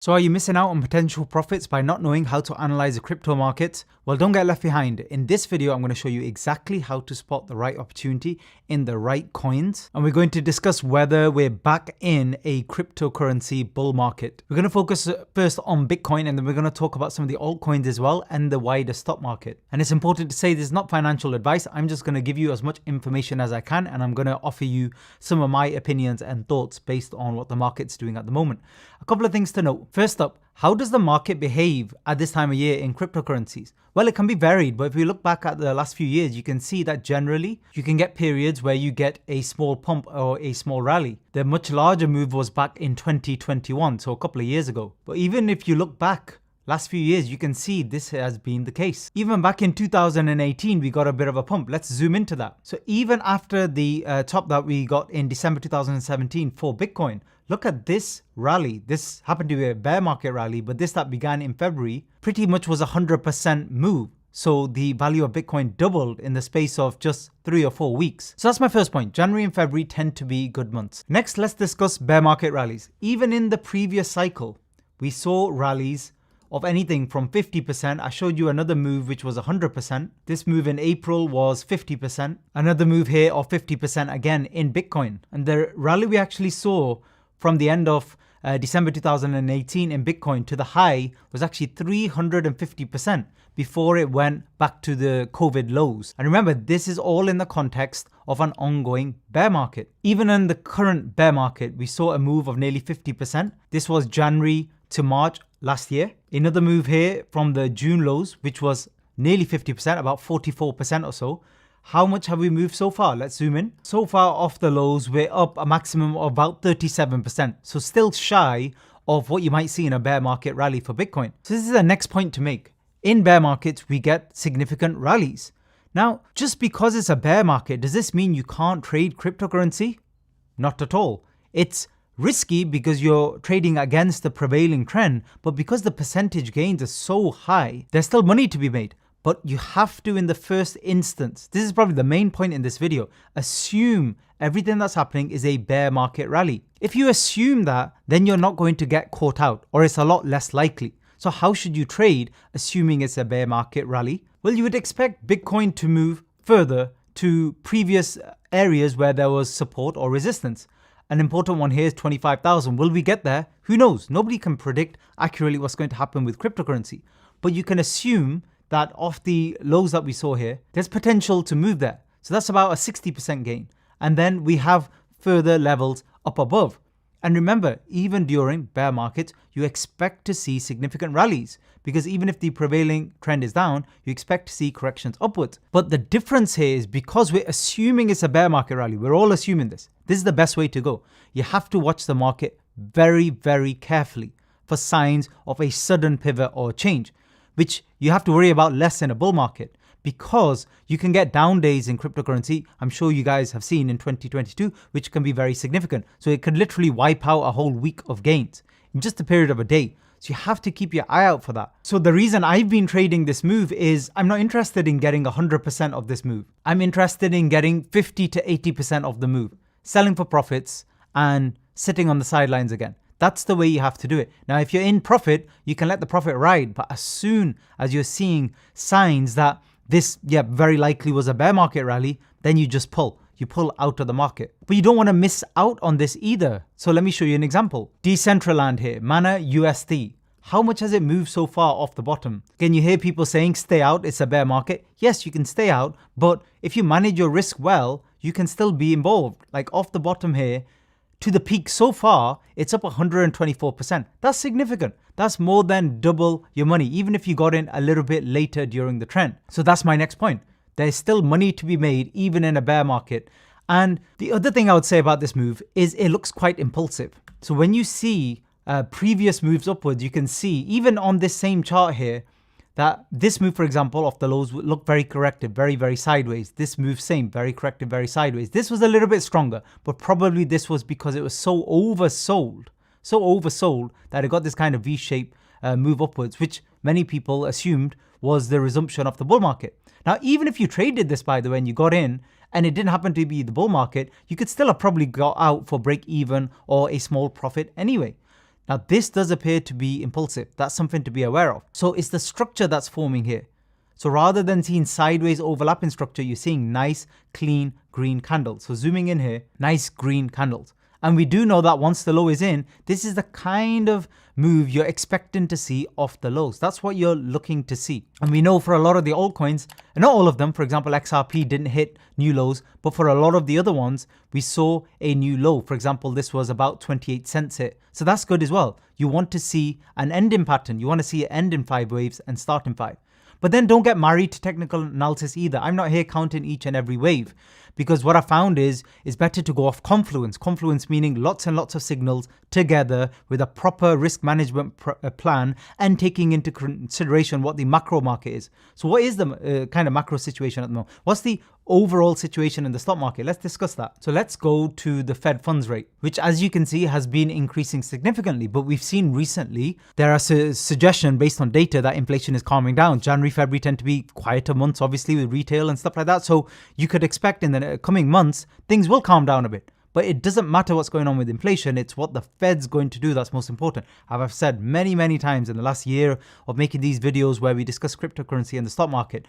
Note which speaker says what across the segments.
Speaker 1: So are you missing out on potential profits by not knowing how to analyze the crypto markets? Well, don't get left behind. In this video, I'm going to show you exactly how to spot the right opportunity in the right coins. And we're going to discuss whether we're back in a cryptocurrency bull market. We're going to focus first on Bitcoin, and then we're going to talk about some of the altcoins as well and the wider stock market. And it's important to say this is not financial advice. I'm just going to give you as much information as I can, and I'm going to offer you some of my opinions and thoughts based on what the market's doing at the moment. A couple of things to note. First up, how does the market behave at this time of year in cryptocurrencies? Well, it can be varied, but if we look back at the last few years, you can see that generally you can get periods where you get a small pump or a small rally. The much larger move was back in 2021, so a couple of years ago. But even if you look back last few years, you can see this has been the case. Even back in 2018, we got a bit of a pump. Let's zoom into that. So even after the top that we got in December 2017 for Bitcoin, look at this rally. This happened to be a bear market rally, but this that began in February pretty much was a 100% move. So the value of Bitcoin doubled in the space of just 3 or 4 weeks. So that's my first point. January and February tend to be good months. Next, let's discuss bear market rallies. Even in the previous cycle, we saw rallies of anything from 50%. I showed you another move which was 100%. This move in April was 50%. Another move here of 50% again in Bitcoin. And the rally we actually saw from the end of December 2018 in Bitcoin to the high was actually 350% before it went back to the COVID lows. And remember, this is all in the context of an ongoing bear market. Even in the current bear market, we saw a move of nearly 50%. This was January to March last year. Another move here from the June lows, which was nearly 50%, about 44% or so. How much have we moved so far? Let's zoom in. So far off the lows, we're up a maximum of about 37%. So still shy of what you might see in a bear market rally for Bitcoin. So this is the next point to make. In bear markets, we get significant rallies. Now, just because it's a bear market, does this mean you can't trade cryptocurrency? Not at all. It's risky because you're trading against the prevailing trend, but because the percentage gains are so high, there's still money to be made. But you have to, in the first instance, this is probably the main point in this video, assume everything that's happening is a bear market rally. If you assume that, then you're not going to get caught out, or it's a lot less likely. So how should you trade assuming it's a bear market rally? Well, you would expect Bitcoin to move further to previous areas where there was support or resistance. An important one here is 25,000. Will we get there? Who knows? Nobody can predict accurately what's going to happen with cryptocurrency. But you can assume that off the lows that we saw here, there's potential to move there. So that's about a 60% gain. And then we have further levels up above. And remember, even during bear markets, you expect to see significant rallies because even if the prevailing trend is down, you expect to see corrections upwards. But the difference here is because we're assuming it's a bear market rally, we're all assuming this. This is the best way to go. You have to watch the market very, very carefully for signs of a sudden pivot or change, which you have to worry about less in a bull market because you can get down days in cryptocurrency. I'm sure you guys have seen in 2022, which can be very significant. So it could literally wipe out a whole week of gains in just a period of a day. So you have to keep your eye out for that. So the reason I've been trading this move is I'm not interested in getting 100% of this move. I'm interested in getting 50 to 80% of the move, selling for profits and sitting on the sidelines again. That's the way you have to do it. Now, if you're in profit, you can let the profit ride. But as soon as you're seeing signs that this, very likely was a bear market rally, then you just pull. You pull out of the market. But you don't want to miss out on this either. So let me show you an example. Decentraland here, Mana USD. How much has it moved so far off the bottom? Can you hear people saying, stay out, it's a bear market? Yes, you can stay out. But if you manage your risk well, you can still be involved. Like off the bottom here, to the peak so far, it's up 124%. That's significant. That's more than double your money, even if you got in a little bit later during the trend. So that's my next point. There's still money to be made, even in a bear market. And the other thing I would say about this move is it looks quite impulsive. So when you see previous moves upwards, you can see, even on this same chart here, that this move, for example, off the lows would look very corrective, very, very sideways. This move, same, very corrective, very sideways. This was a little bit stronger, but probably this was because it was so oversold that it got this kind of V-shaped move upwards, which many people assumed was the resumption of the bull market. Now, even if you traded this, by the way, and you got in, and it didn't happen to be the bull market, you could still have probably got out for break even or a small profit anyway. Now this does appear to be impulsive. That's something to be aware of. So it's the structure that's forming here. So rather than seeing sideways overlapping structure, you're seeing nice, clean, green candles. So zooming in here, nice green candles. And we do know that once the low is in, this is the kind of move you're expecting to see off the lows. That's what you're looking to see. And we know for a lot of the altcoins, and not all of them, for example, XRP didn't hit new lows, but for a lot of the other ones, we saw a new low. For example, this was about 28 cents hit. So that's good as well. You want to see an ending pattern. You want to see it end in 5 waves and start in 5. But then don't get married to technical analysis either. I'm not here counting each and every wave, because what I found is it's better to go off confluence. Confluence meaning lots and lots of signals together with a proper risk management plan and taking into consideration what the macro market is. So what is the kind of macro situation at the moment? What's the overall situation in the stock market? Let's discuss that. So let's go to the Fed funds rate, which as you can see has been increasing significantly, but we've seen recently there are suggestions based on data that inflation is calming down. January, February tend to be quieter months, obviously, with retail and stuff like that. So you could expect in the coming months, things will calm down a bit. But it doesn't matter what's going on with inflation. It's what the Fed's going to do that's most important. I've said many, many times in the last year of making these videos where we discuss cryptocurrency and the stock market,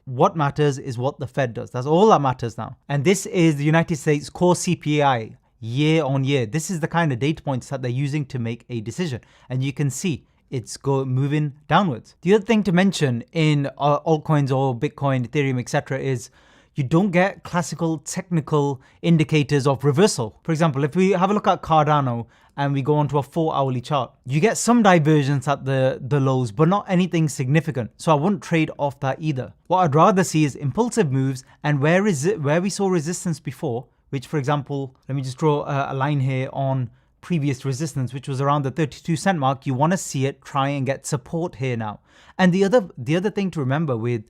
Speaker 1: what matters is what the Fed does. That's all that matters now. And this is the United States core CPI year on year. This is the kind of data points that they're using to make a decision. And you can see it's moving downwards. The other thing to mention in altcoins or Bitcoin, Ethereum, etc. is you don't get classical technical indicators of reversal. For example, if we have a look at Cardano and we go onto a 4-hourly chart, you get some divergence at the lows, but not anything significant. So I wouldn't trade off that either. What I'd rather see is impulsive moves, and where we saw resistance before, which for example, let me just draw a line here on previous resistance, which was around the 32 cent mark. You want to see it try and get support here now. And the other thing to remember with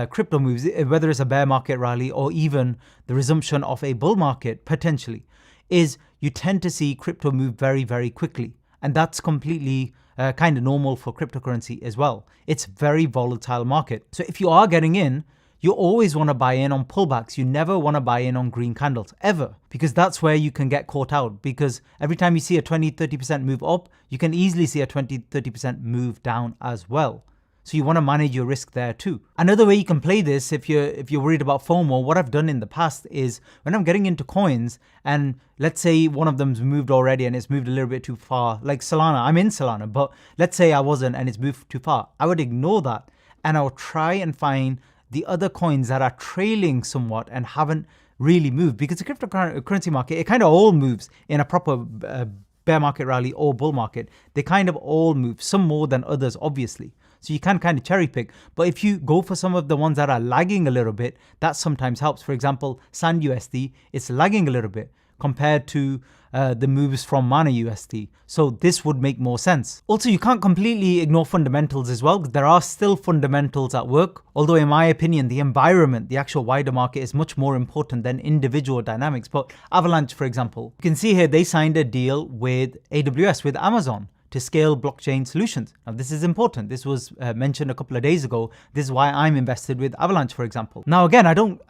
Speaker 1: crypto moves, whether it's a bear market rally or even the resumption of a bull market potentially, is you tend to see crypto move very, very quickly. And that's completely kind of normal for cryptocurrency as well. It's a very volatile market. So if you are getting in, you always want to buy in on pullbacks. You never want to buy in on green candles, ever, because that's where you can get caught out. Because every time you see a 20-30% move up, you can easily see a 20-30% move down as well. So you want to manage your risk there too. Another way you can play this, if you're worried about FOMO, what I've done in the past is when I'm getting into coins and let's say one of them's moved already and it's moved a little bit too far, like Solana, I'm in Solana, but let's say I wasn't and it's moved too far. I would ignore that and I'll try and find the other coins that are trailing somewhat and haven't really moved, because the cryptocurrency market, it kind of all moves in a proper bear market rally or bull market. They kind of all move, some more than others, obviously. So you can kind of cherry pick. But if you go for some of the ones that are lagging a little bit, that sometimes helps. For example, SAND USD, it's lagging a little bit compared to the moves from Mana USD. So this would make more sense. Also, you can't completely ignore fundamentals as well. There are still fundamentals at work. Although in my opinion, the environment, the actual wider market is much more important than individual dynamics. But Avalanche, for example, you can see here they signed a deal with AWS, with Amazon, to scale blockchain solutions. Now this is important. This was mentioned a couple of days ago. This is why I'm invested with Avalanche, for example. Now again, I don't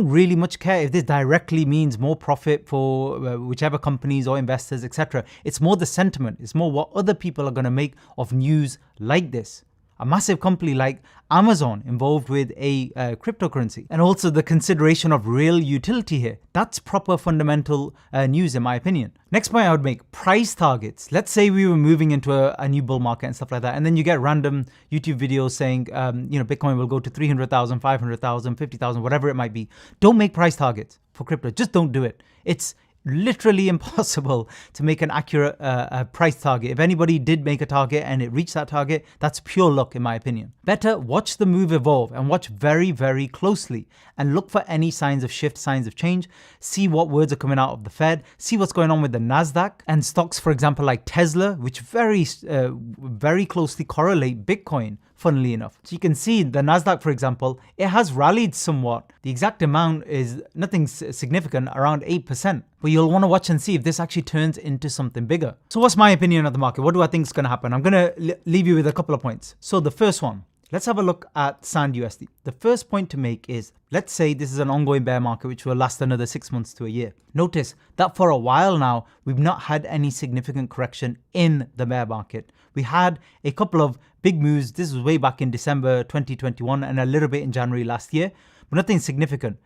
Speaker 1: really much care if this directly means more profit for whichever companies or investors, etc. It's more the sentiment. It's more what other people are going to make of news like this. A massive company like Amazon involved with a cryptocurrency, and also the consideration of real utility here. That's proper fundamental news in my opinion. Next point I would make, price targets. Let's say we were moving into a new bull market and stuff like that, and then you get random YouTube videos saying, Bitcoin will go to 300,000, 500,000, 50,000, whatever it might be. Don't make price targets for crypto. Just don't do it. It's literally impossible to make an accurate price target. If anybody did make a target and it reached that target, that's pure luck in my opinion. Better watch the move evolve and watch very, very closely and look for any signs of shift, signs of change. See what words are coming out of the Fed. See what's going on with the NASDAQ and stocks, for example, like Tesla, which very closely correlate Bitcoin, funnily enough. So you can see the NASDAQ, for example, it has rallied somewhat. The exact amount is nothing significant, around 8%. But you'll want to watch and see if this actually turns into something bigger. So what's my opinion of the market? What do I think is going to happen? I'm going to leave you with a couple of points. So the first one, Let's have a look at SAND USD. The first point to make is, let's say this is an ongoing bear market which will last another 6 months to a year. Notice that for a while now, we've not had any significant correction in the bear market. We had a couple of big moves. This was way back in December 2021 and a little bit in January last year, but nothing significant.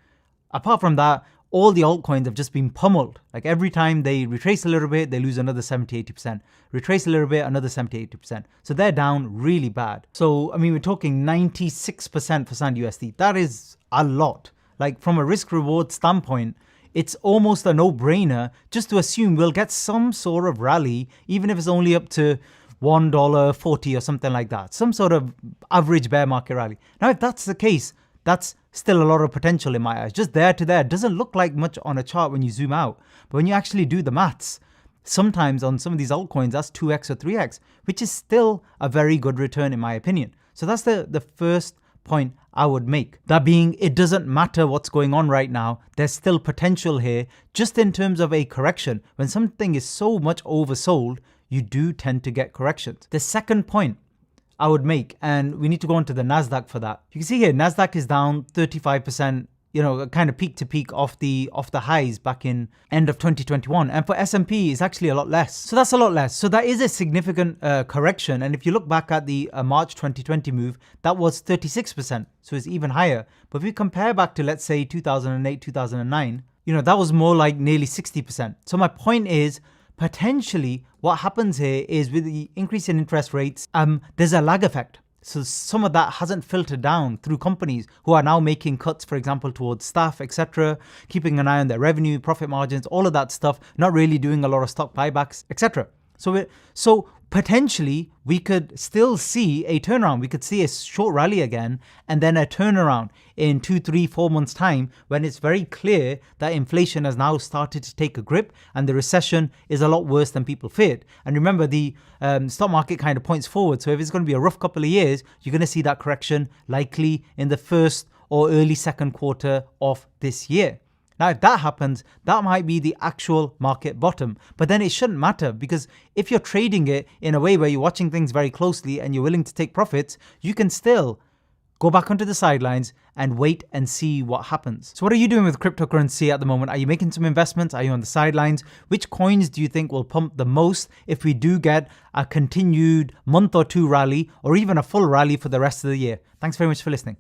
Speaker 1: Apart from that, all the altcoins have just been pummeled. Like every time they retrace a little bit, they lose another 70-80%. Retrace a little bit, another 70-80%. So they're down really bad. So, I mean, we're talking 96% for SAND USD. That is a lot. Like from a risk reward standpoint, it's almost a no-brainer just to assume we'll get some sort of rally, even if it's only up to $1.40 or something like that. Some sort of average bear market rally. Now, if that's the case, that's still a lot of potential in my eyes. Just there to there. Doesn't look like much on a chart when you zoom out. But when you actually do the maths, sometimes on some of these altcoins, that's 2x or 3x, which is still a very good return in my opinion. So that's the first point I would make. That being, it doesn't matter what's going on right now. There's still potential here, just in terms of a correction. When something is so much oversold, you do tend to get corrections. The second point I would make, and we need to go on to the NASDAQ for that. You can see here, NASDAQ is down 35%, kind of peak to peak off the highs back in end of 2021. And for S&P, it's actually a lot less. So that's a lot less. So that is a significant correction. And if you look back at the March 2020 move, that was 36%. So it's even higher. But if we compare back to, let's say, 2008, 2009, that was more like nearly 60%. So my point is, potentially what happens here is with the increase in interest rates, there's a lag effect. So some of that hasn't filtered down through companies who are now making cuts, for example, towards staff, etc., keeping an eye on their revenue, profit margins, all of that stuff, not really doing a lot of stock buybacks, etc. So potentially we could still see a turnaround. We could see a short rally again and then a turnaround in 2, 3, 4 months time when it's very clear that inflation has now started to take a grip and the recession is a lot worse than people feared. And remember, the stock market kind of points forward. So if it's going to be a rough couple of years, you're going to see that correction likely in the first or early second quarter of this year. Now, if that happens, that might be the actual market bottom. But then it shouldn't matter, because if you're trading it in a way where you're watching things very closely and you're willing to take profits, you can still go back onto the sidelines and wait and see what happens. So what are you doing with cryptocurrency at the moment? Are you making some investments? Are you on the sidelines? Which coins do you think will pump the most if we do get a continued month or two rally or even a full rally for the rest of the year? Thanks very much for listening.